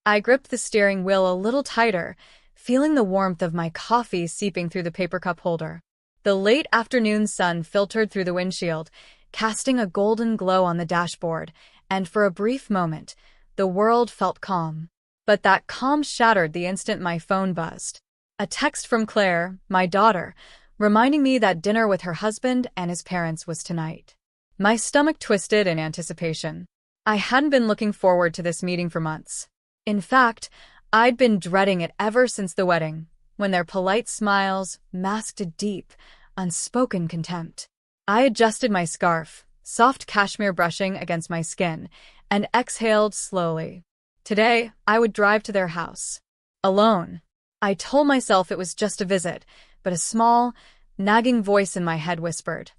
I gripped the steering wheel a little tighter, feeling the warmth of my coffee seeping through the paper cup holder. The late afternoon sun filtered through the windshield, casting a golden glow on the dashboard, and for a brief moment, the world felt calm. But that calm shattered the instant my phone buzzed. A text from Claire, my daughter, reminding me that dinner with her husband and his parents was tonight. My stomach twisted in anticipation. I hadn't been looking forward to this meeting for months. In fact, I'd been dreading it ever since the wedding, when their polite smiles masked a deep, unspoken contempt. I adjusted my scarf, soft cashmere brushing against my skin, and exhaled slowly. Today, I would drive to their house. Alone. I told myself it was just a visit, but a small, nagging voice in my head whispered,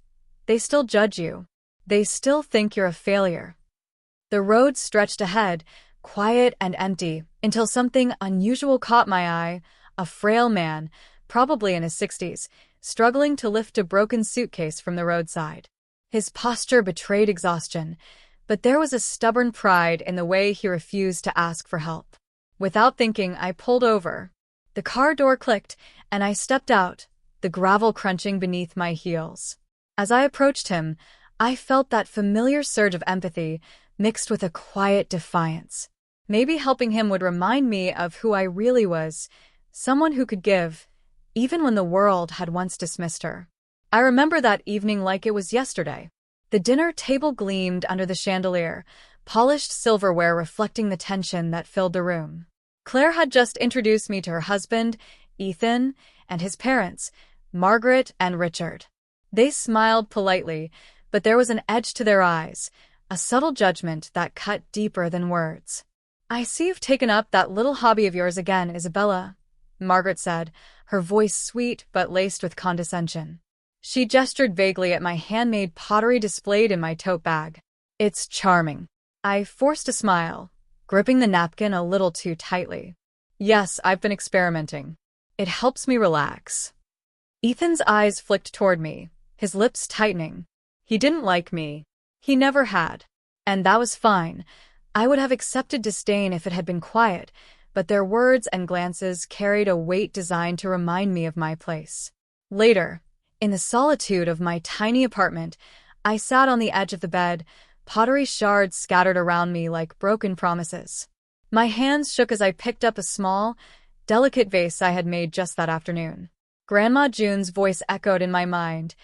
"They still judge you. They still think you're a failure." The road stretched ahead, quiet and empty, until something unusual caught my eye, a frail man, probably in his 60s, struggling to lift a broken suitcase from the roadside. His posture betrayed exhaustion, but there was a stubborn pride in the way he refused to ask for help. Without thinking, I pulled over. The car door clicked, and I stepped out, the gravel crunching beneath my heels. As I approached him, I felt that familiar surge of empathy mixed with a quiet defiance. Maybe helping him would remind me of who I really was, someone who could give, even when the world had once dismissed her. I remember that evening like it was yesterday. The dinner table gleamed under the chandelier, polished silverware reflecting the tension that filled the room. Claire had just introduced me to her husband, Ethan, and his parents, Margaret and Richard. They smiled politely, but there was an edge to their eyes, a subtle judgment that cut deeper than words. "I see you've taken up that little hobby of yours again, Isabella," Margaret said, her voice sweet but laced with condescension. She gestured vaguely at my handmade pottery displayed in my tote bag. "It's charming." I forced a smile, gripping the napkin a little too tightly. "Yes, I've been experimenting. It helps me relax." Ethan's eyes flicked toward me, his lips tightening. He didn't like me. He never had. And that was fine. I would have accepted disdain if it had been quiet, but their words and glances carried a weight designed to remind me of my place. Later, in the solitude of my tiny apartment, I sat on the edge of the bed, pottery shards scattered around me like broken promises. My hands shook as I picked up a small, delicate vase I had made just that afternoon. Grandma June's voice echoed in my mind.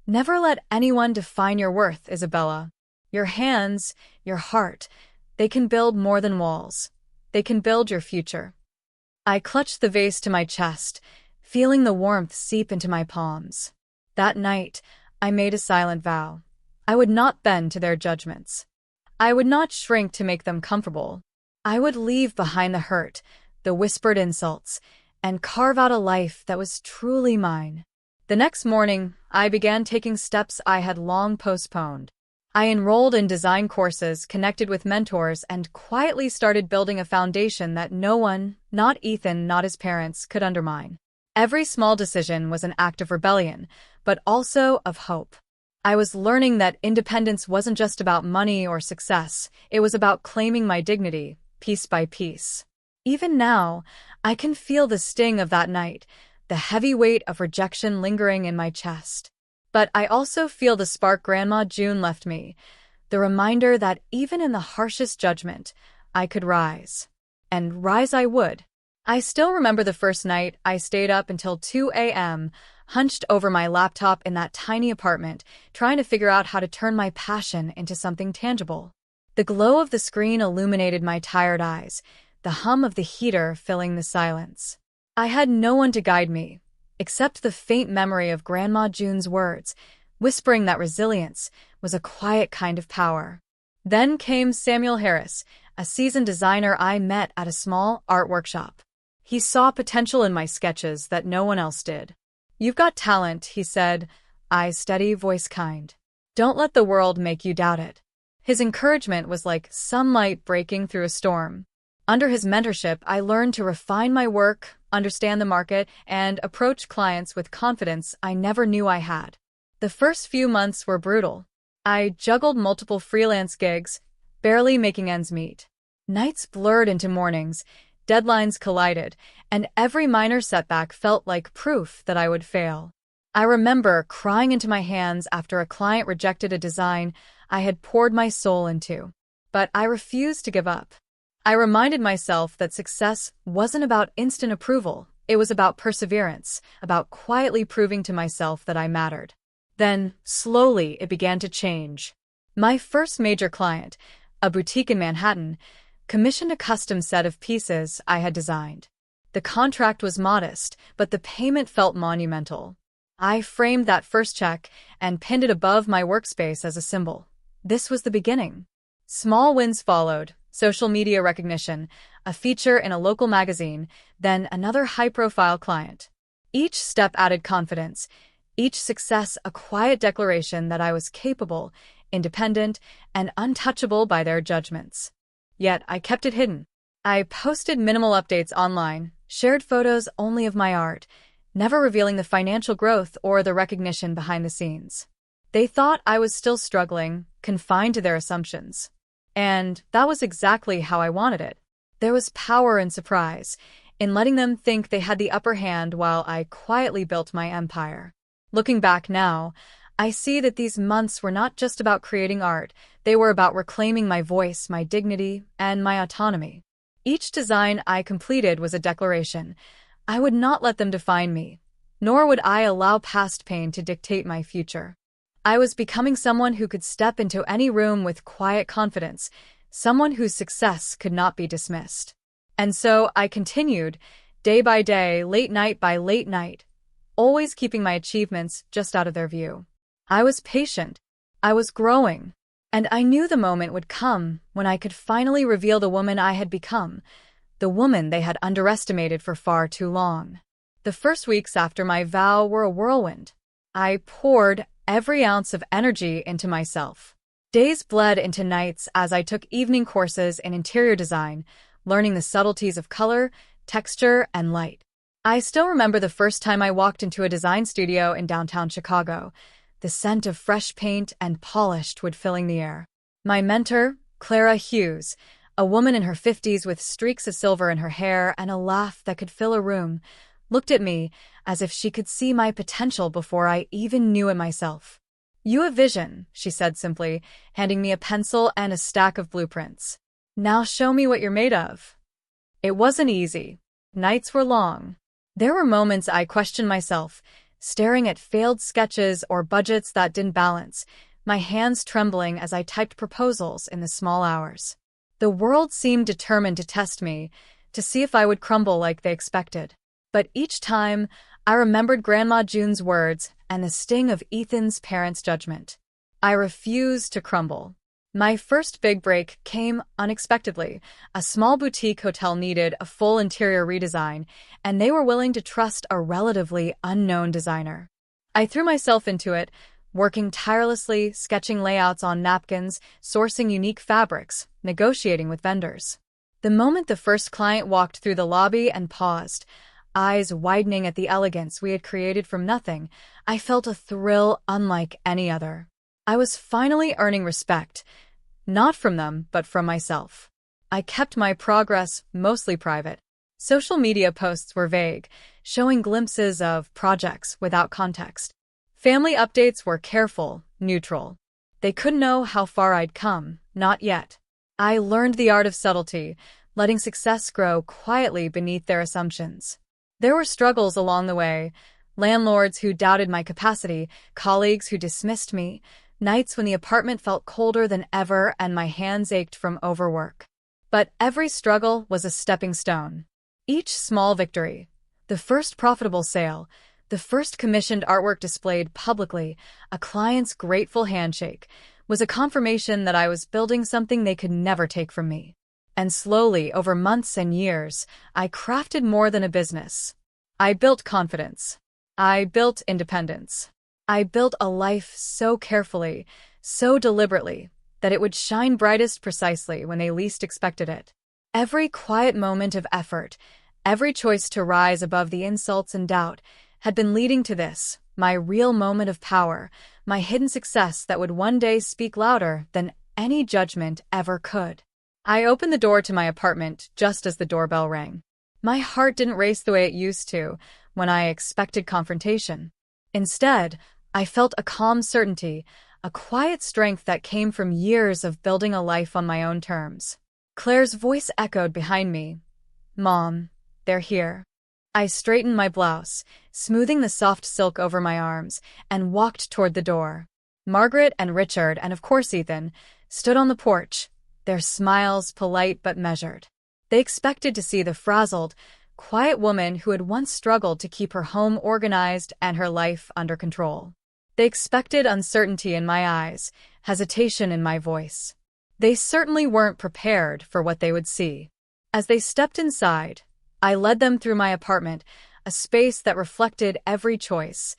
"Never let anyone define your worth, Isabella. Your hands, your heart, they can build more than walls. They can build your future." I clutched the vase to my chest, feeling the warmth seep into my palms. That night, I made a silent vow. I would not bend to their judgments. I would not shrink to make them comfortable. I would leave behind the hurt, the whispered insults, and carve out a life that was truly mine. The next morning, I began taking steps I had long postponed. I enrolled in design courses, connected with mentors, and quietly started building a foundation that no one, not Ethan, not his parents, could undermine. Every small decision was an act of rebellion, but also of hope. I was learning that independence wasn't just about money or success, it was about claiming my dignity, piece by piece. Even now, I can feel the sting of that night, the heavy weight of rejection lingering in my chest. But I also feel the spark Grandma June left me, the reminder that even in the harshest judgment, I could rise. And rise I would. I still remember the first night I stayed up until 2 a.m., hunched over my laptop in that tiny apartment, trying to figure out how to turn my passion into something tangible. The glow of the screen illuminated my tired eyes, the hum of the heater filling the silence. I had no one to guide me, except the faint memory of Grandma June's words, whispering that resilience was a quiet kind of power. Then came Samuel Harris, a seasoned designer I met at a small art workshop. He saw potential in my sketches that no one else did. "You've got talent," he said, eyes steady, voice kind. "Don't let the world make you doubt it." His encouragement was like sunlight breaking through a storm. Under his mentorship, I learned to refine my work, understand the market, and approach clients with confidence I never knew I had. The first few months were brutal. I juggled multiple freelance gigs, barely making ends meet. Nights blurred into mornings, deadlines collided, and every minor setback felt like proof that I would fail. I remember crying into my hands after a client rejected a design I had poured my soul into. But I refused to give up. I reminded myself that success wasn't about instant approval. It was about perseverance, about quietly proving to myself that I mattered. Then, slowly, it began to change. My first major client, a boutique in Manhattan, commissioned a custom set of pieces I had designed. The contract was modest, but the payment felt monumental. I framed that first check and pinned it above my workspace as a symbol. This was the beginning. Small wins followed: social media recognition, a feature in a local magazine, then another high-profile client. Each step added confidence, each success a quiet declaration that I was capable, independent, and untouchable by their judgments. Yet I kept it hidden. I posted minimal updates online, shared photos only of my art, never revealing the financial growth or the recognition behind the scenes. They thought I was still struggling, confined to their assumptions. And that was exactly how I wanted it. There was power in surprise, in letting them think they had the upper hand while I quietly built my empire. Looking back now, I see that these months were not just about creating art, they were about reclaiming my voice, my dignity, and my autonomy. Each design I completed was a declaration. I would not let them define me, nor would I allow past pain to dictate my future. I was becoming someone who could step into any room with quiet confidence, someone whose success could not be dismissed. And so I continued, day by day, late night by late night, always keeping my achievements just out of their view. I was patient, I was growing, and I knew the moment would come when I could finally reveal the woman I had become, the woman they had underestimated for far too long. The first weeks after my vow were a whirlwind. I poured every ounce of energy into myself. Days bled into nights as I took evening courses in interior design, learning the subtleties of color, texture, and light. I still remember the first time I walked into a design studio in downtown Chicago, the scent of fresh paint and polished wood filling the air. My mentor, Clara Hughes, a woman in her 50s with streaks of silver in her hair and a laugh that could fill a room, looked at me as if she could see my potential before I even knew it myself. "You have vision," she said simply, handing me a pencil and a stack of blueprints. "Now show me what you're made of." It wasn't easy. Nights were long. There were moments I questioned myself, staring at failed sketches or budgets that didn't balance, my hands trembling as I typed proposals in the small hours. The world seemed determined to test me, to see if I would crumble like they expected. But each time, I remembered Grandma June's words and the sting of Ethan's parents' judgment. I refused to crumble. My first big break came unexpectedly. A small boutique hotel needed a full interior redesign, and they were willing to trust a relatively unknown designer. I threw myself into it, working tirelessly, sketching layouts on napkins, sourcing unique fabrics, negotiating with vendors. The moment the first client walked through the lobby and paused, eyes widening at the elegance we had created from nothing, I felt a thrill unlike any other. I was finally earning respect, not from them, but from myself. I kept my progress mostly private. Social media posts were vague, showing glimpses of projects without context. Family updates were careful, neutral. They couldn't know how far I'd come, not yet. I learned the art of subtlety, letting success grow quietly beneath their assumptions. There were struggles along the way, landlords who doubted my capacity, colleagues who dismissed me, nights when the apartment felt colder than ever and my hands ached from overwork. But every struggle was a stepping stone. Each small victory, the first profitable sale, the first commissioned artwork displayed publicly, a client's grateful handshake, was a confirmation that I was building something they could never take from me. And slowly, over months and years, I crafted more than a business. I built confidence. I built independence. I built a life so carefully, so deliberately, that it would shine brightest precisely when they least expected it. Every quiet moment of effort, every choice to rise above the insults and doubt, had been leading to this, my real moment of power, my hidden success that would one day speak louder than any judgment ever could. I opened the door to my apartment just as the doorbell rang. My heart didn't race the way it used to when I expected confrontation. Instead, I felt a calm certainty, a quiet strength that came from years of building a life on my own terms. Claire's voice echoed behind me. "Mom, they're here." I straightened my blouse, smoothing the soft silk over my arms, and walked toward the door. Margaret and Richard, and of course Ethan, stood on the porch, their smiles polite but measured. They expected to see the frazzled, quiet woman who had once struggled to keep her home organized and her life under control. They expected uncertainty in my eyes, hesitation in my voice. They certainly weren't prepared for what they would see. As they stepped inside, I led them through my apartment, a space that reflected every choice,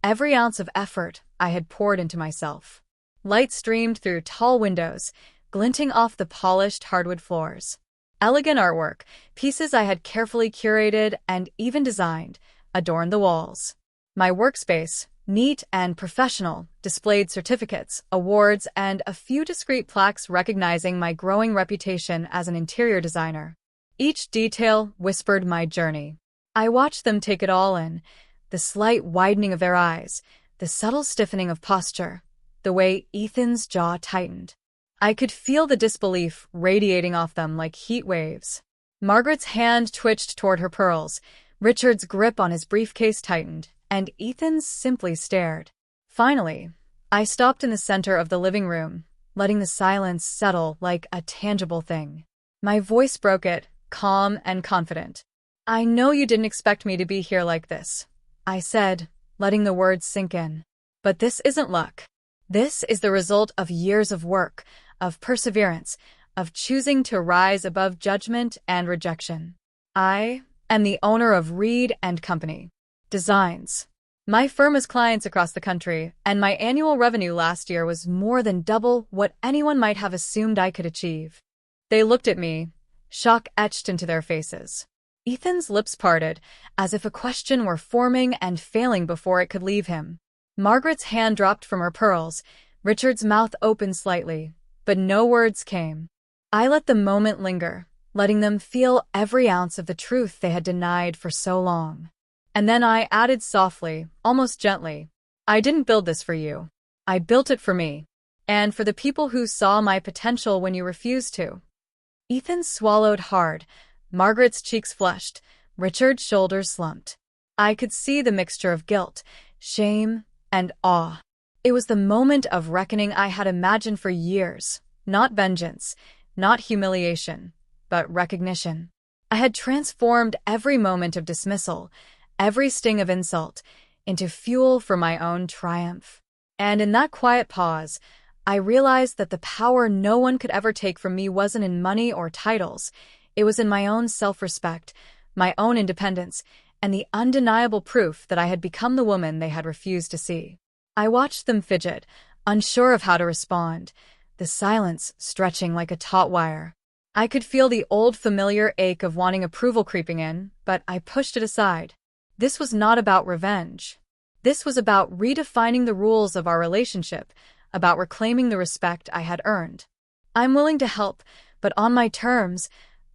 every ounce of effort I had poured into myself. Light streamed through tall windows, glinting off the polished hardwood floors. Elegant artwork, pieces I had carefully curated and even designed, adorned the walls. My workspace, neat and professional, displayed certificates, awards, and a few discreet plaques recognizing my growing reputation as an interior designer. Each detail whispered my journey. I watched them take it all in, the slight widening of their eyes, the subtle stiffening of posture, the way Ethan's jaw tightened. I could feel the disbelief radiating off them like heat waves. Margaret's hand twitched toward her pearls, Richard's grip on his briefcase tightened, and Ethan's simply stared. Finally, I stopped in the center of the living room, letting the silence settle like a tangible thing. My voice broke it, calm and confident. "I know you didn't expect me to be here like this," I said, letting the words sink in. "But this isn't luck. This is the result of years of work, of perseverance, of choosing to rise above judgment and rejection. I am the owner of Reed and Company Designs. My firm has clients across the country, and my annual revenue last year was more than double what anyone might have assumed I could achieve." They looked at me, shock etched into their faces. Ethan's lips parted, as if a question were forming and failing before it could leave him. Margaret's hand dropped from her pearls, Richard's mouth opened slightly, but no words came. I let the moment linger, letting them feel every ounce of the truth they had denied for so long. And then I added softly, almost gently, "I didn't build this for you. I built it for me. And for the people who saw my potential when you refused to." Ethan swallowed hard, Margaret's cheeks flushed, Richard's shoulders slumped. I could see the mixture of guilt, shame, and awe. It was the moment of reckoning I had imagined for years, not vengeance, not humiliation, but recognition. I had transformed every moment of dismissal, every sting of insult, into fuel for my own triumph. And in that quiet pause, I realized that the power no one could ever take from me wasn't in money or titles. It was in my own self-respect, my own independence, and the undeniable proof that I had become the woman they had refused to see. I watched them fidget, unsure of how to respond, the silence stretching like a taut wire. I could feel the old familiar ache of wanting approval creeping in, but I pushed it aside. This was not about revenge. This was about redefining the rules of our relationship, about reclaiming the respect I had earned. "I'm willing to help, but on my terms,"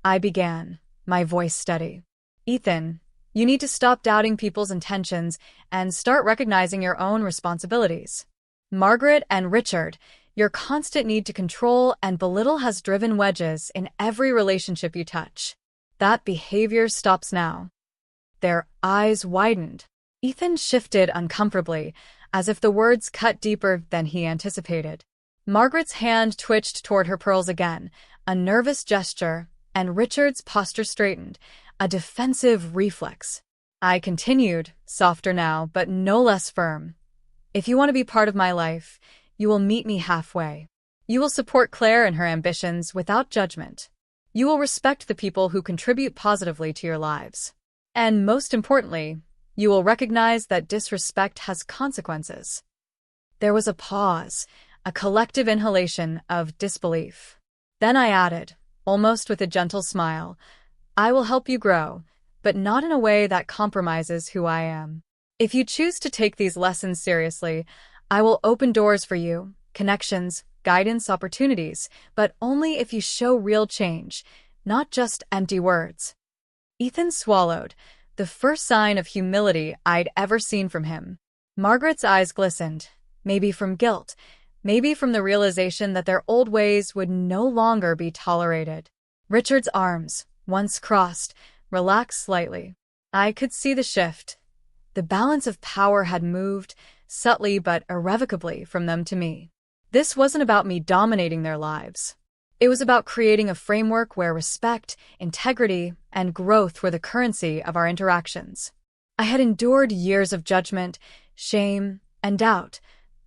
I began, my voice steady. "Ethan, you need to stop doubting people's intentions and start recognizing your own responsibilities. Margaret and Richard, your constant need to control and belittle has driven wedges in every relationship you touch. That behavior stops now." Their eyes widened. Ethan shifted uncomfortably, as if the words cut deeper than he anticipated. Margaret's hand twitched toward her pearls again, a nervous gesture, and Richard's posture straightened, a defensive reflex. I continued, softer now, but no less firm. "If you want to be part of my life, you will meet me halfway. You will support Claire in her ambitions without judgment. You will respect the people who contribute positively to your lives. And most importantly, you will recognize that disrespect has consequences." There was a pause, a collective inhalation of disbelief. Then I added, almost with a gentle smile, "I will help you grow, but not in a way that compromises who I am. If you choose to take these lessons seriously, I will open doors for you, connections, guidance, opportunities, but only if you show real change, not just empty words. Ethan swallowed, the first sign of humility I'd ever seen from him. Margaret's eyes glistened, maybe from guilt, maybe from the realization that their old ways would no longer be tolerated. Richard's arms, once crossed, relaxed slightly. I could see the shift. The balance of power had moved, subtly but irrevocably, from them to me. This wasn't about me dominating their lives. It was about creating a framework where respect, integrity, and growth were the currency of our interactions. I had endured years of judgment, shame, and doubt,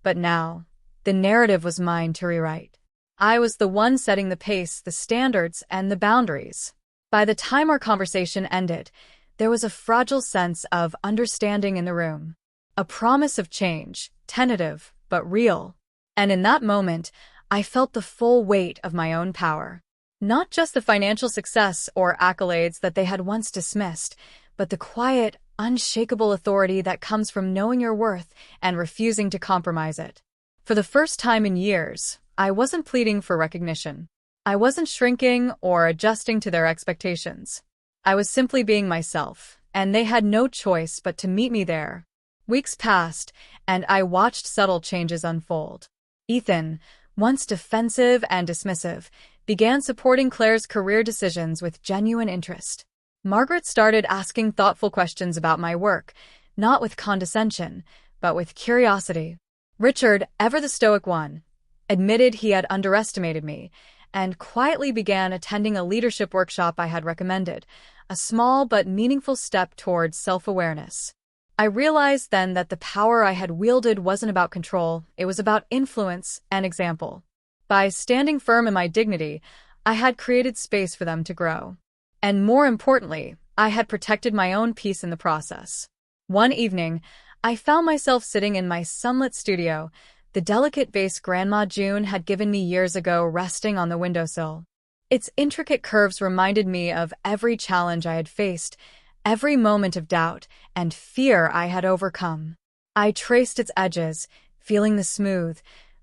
but now, the narrative was mine to rewrite. I was the one setting the pace, the standards, and the boundaries. By the time our conversation ended, there was a fragile sense of understanding in the room. A promise of change, tentative, but real. And in that moment, I felt the full weight of my own power. Not just the financial success or accolades that they had once dismissed, but the quiet, unshakable authority that comes from knowing your worth and refusing to compromise it. For the first time in years, I wasn't pleading for recognition. I wasn't shrinking or adjusting to their expectations. I was simply being myself, and they had no choice but to meet me there. Weeks passed, and I watched subtle changes unfold. Ethan, once defensive and dismissive, began supporting Claire's career decisions with genuine interest. Margaret started asking thoughtful questions about my work, not with condescension, but with curiosity. Richard, ever the stoic one, admitted he had underestimated me, and quietly began attending a leadership workshop I had recommended, a small but meaningful step towards self-awareness. I realized then that the power I had wielded wasn't about control, it was about influence and example. By standing firm in my dignity, I had created space for them to grow. And more importantly, I had protected my own peace in the process. One evening, I found myself sitting in my sunlit studio, the delicate vase Grandma June had given me years ago resting on the windowsill. Its intricate curves reminded me of every challenge I had faced, every moment of doubt and fear I had overcome. I traced its edges, feeling the smooth,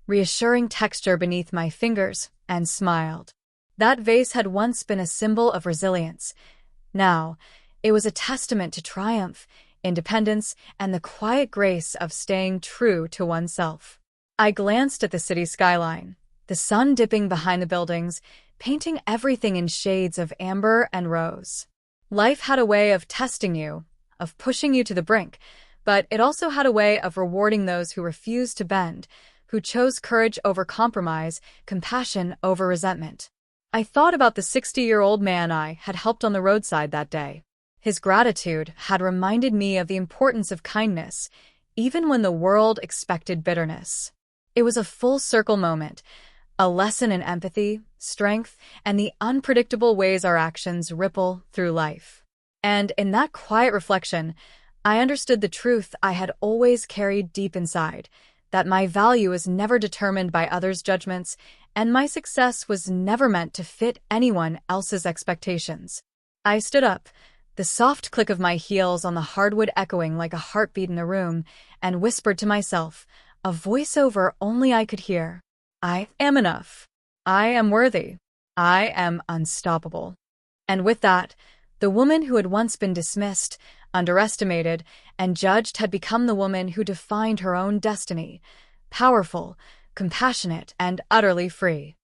reassuring texture beneath my fingers, and smiled. That vase had once been a symbol of resilience. Now, it was a testament to triumph, independence, and the quiet grace of staying true to oneself. I glanced at the city skyline, the sun dipping behind the buildings, painting everything in shades of amber and rose. Life had a way of testing you, of pushing you to the brink, but it also had a way of rewarding those who refused to bend, who chose courage over compromise, compassion over resentment. I thought about the 60-year-old man I had helped on the roadside that day. His gratitude had reminded me of the importance of kindness, even when the world expected bitterness. It was a full-circle moment, a lesson in empathy, strength, and the unpredictable ways our actions ripple through life. And in that quiet reflection, I understood the truth I had always carried deep inside, that my value is never determined by others' judgments, and my success was never meant to fit anyone else's expectations. I stood up, the soft click of my heels on the hardwood echoing like a heartbeat in the room, and whispered to myself, a voiceover only I could hear, I am enough. I am worthy. I am unstoppable. And with that, the woman who had once been dismissed, underestimated, and judged had become the woman who defined her own destiny, powerful, compassionate, and utterly free.